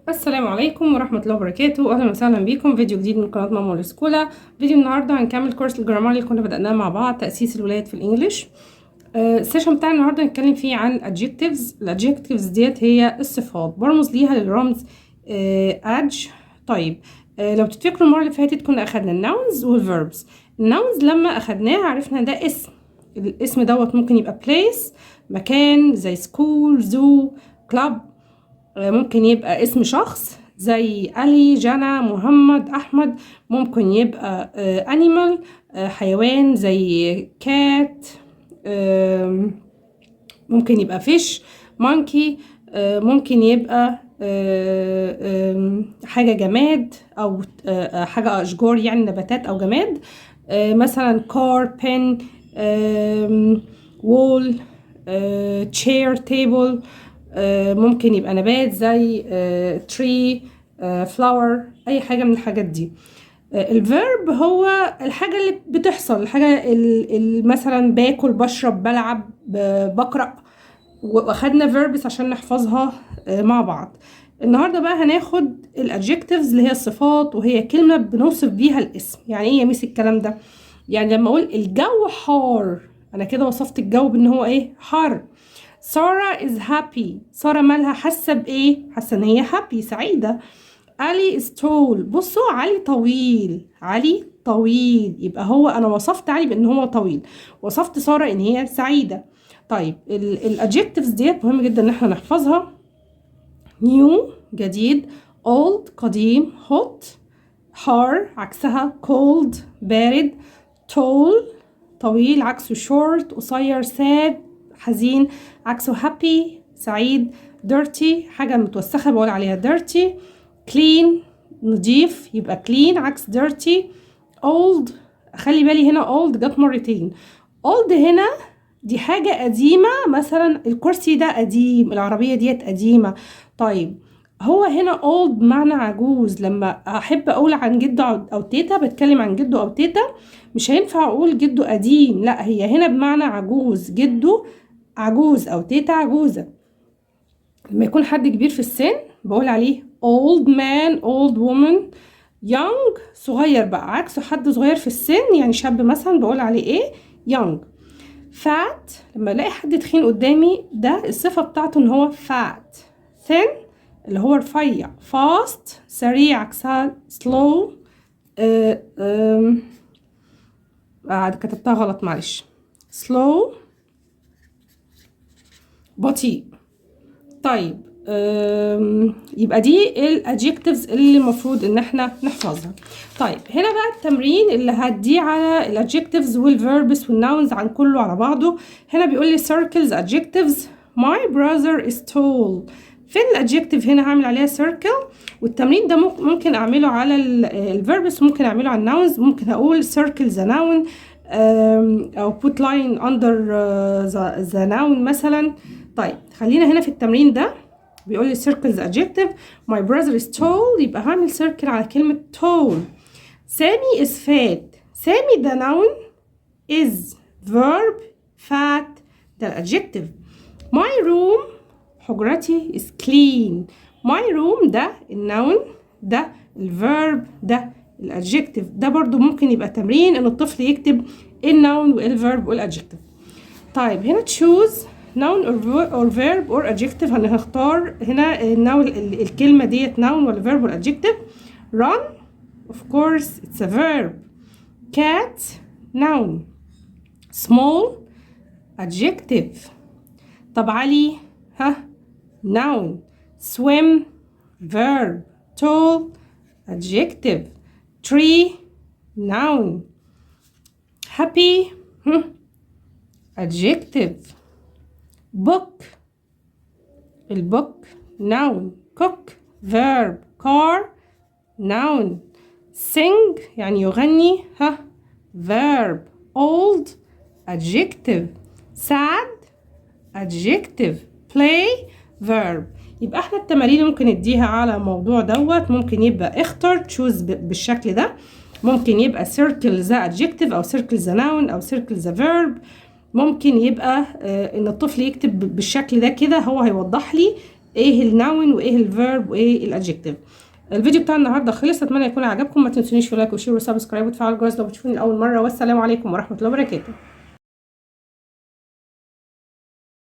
السلام عليكم ورحمة الله وبركاته. أهلا وسهلا بيكم فيديو جديد من قناة ماما السكولة. فيديو النهاردة هنكمل كورس الجرامر اللي كنا بدأناه مع بعض، تأسيس الولايات في الإنجليش. السيشن بتاع النهاردة هنتكلم فيه عن adjectives. الادجكتيفز ديت هي الصفات، برمز ليها للرمز ادج. طيب، لو تفتكروا المرة اللي فاتت كنا أخدنا الناونز والverbs. الناونز لما أخدناه عرفنا ده اسم، الاسم دوت ممكن يبقى place، مكان زي school، zoo، club. ممكن يبقى اسم شخص زي علي، جنى، محمد، أحمد. ممكن يبقى animal، حيوان زي cat. ممكن يبقى fish، monkey. ممكن يبقى حاجة جماد أو حاجة أشجار، يعني نباتات أو جماد. مثلا car، pen، wall، chair، table. ممكن يبقى نبات زي tree، flower، أي حاجة من الحاجات دي. الفيرب هو الحاجة اللي بتحصل، الحاجة مثلا باكل، بشرب، بلعب، بقرأ. واخدنا verbs عشان نحفظها مع بعض. النهاردة بقى هناخد الادجكتيفز اللي هي الصفات، وهي كلمة بنوصف بيها الاسم. يعني ايه يا ميس الكلام ده؟ يعني لما اقول الجو حار، انا كده وصفت الجو بان هو ايه؟ حر. سارة is happy، سارة مالها؟ حاسة بايه؟ حاسة ان هي happy، سعيدة. علي is tall، بصوا علي طويل، علي طويل، يبقى هو انا وصفت علي بان هو طويل، وصفت سارة ان هي سعيدة. طيب الادجكتيفز ديت مهم جدا ان احنا نحفظها. new جديد، old قديم، hot حار عكسها cold بارد، tall طويل عكسه short قصير، sad حزين عكسه happy سعيد، dirty حاجة متوسخة بقول عليها dirty، clean نضيف يبقى clean عكس dirty، old خلي بالي هنا old جت مرتين. old هنا دي حاجة قديمة، مثلا الكرسي ده قديم، العربية ديت قديمة. طيب هو هنا old بمعنى عجوز، لما احب اقول عن جده او تيتا، بتكلم عن جده او تيتا، مش هينفع اقول جده قديم، لا هي هنا بمعنى عجوز، جده عجوز او تيتا عجوزة. لما يكون حد كبير في السن بقول عليه old man، old woman. young صغير بقى عكسه حد صغير في السن، يعني شاب مثلا بقول عليه ايه؟ young. fat لما الاقي حد تخين قدامي، ده الصفة بتاعته ان هو fat. thin اللي هو رفيع. fast سريع عكسها slow. كتبتها غلط معلش. slow بطيء. طيب يبقى دي الادجكتيفز اللي المفروض ان احنا نحفظها. طيب هنا بقى التمرين اللي هديه على الادجكتيفز والفيربس والناونز عن كله على بعضه. هنا بيقول لي circles adjectives. my brother is tall. فين الادجكتيف؟ هنا هعمل عليها circle. والتمرين ده ممكن اعمله على الفيربس، ممكن اعمله على الناونز. ممكن اقول circle the noun او put line under the noun مثلا. طيب خلينا هنا في التمرين ده، بيقول لي circle the adjective. my brother is tall، يبقى هعمل circle على كلمة tall. سامي is fat، سامي ده noun، is verb، fat ده adjective. my room حجرتي is clean. my room ده النون، ده الverb، ده الادجكتيف. ده برضو ممكن يبقى تمرين ان الطفل يكتب النون والverb والادجكتيف. طيب هنا choose noun or verb or adjective. هنختار هنا النون، الكلمة ديت noun ولا verb ولا adjective. run of course it's a verb. cat noun. small adjective. طب علي noun. swim verb. tall adjective. tree noun. happy adjective. book البوك noun. cook verb. car noun. sing يعني يغني verb. old adjective. sad adjective. play verb. يبقى احنا التمارين ممكن نديها على موضوع دوت. ممكن يبقى اختر choose بالشكل ده، ممكن يبقى circle the adjective او circle the noun او circle the verb. ممكن يبقى ان الطفل يكتب بالشكل ده كده، هو هيوضح لي ايه الناون وايه الفيرب وايه الادجكتيف. الفيديو بتاع النهارده خلص، اتمنى يكون عجبكم. ما تنسونيش في لايك وشير وسبسكرايب وتفعلوا الجرس لو بتشوفوني لاول مره. والسلام عليكم ورحمه الله وبركاته.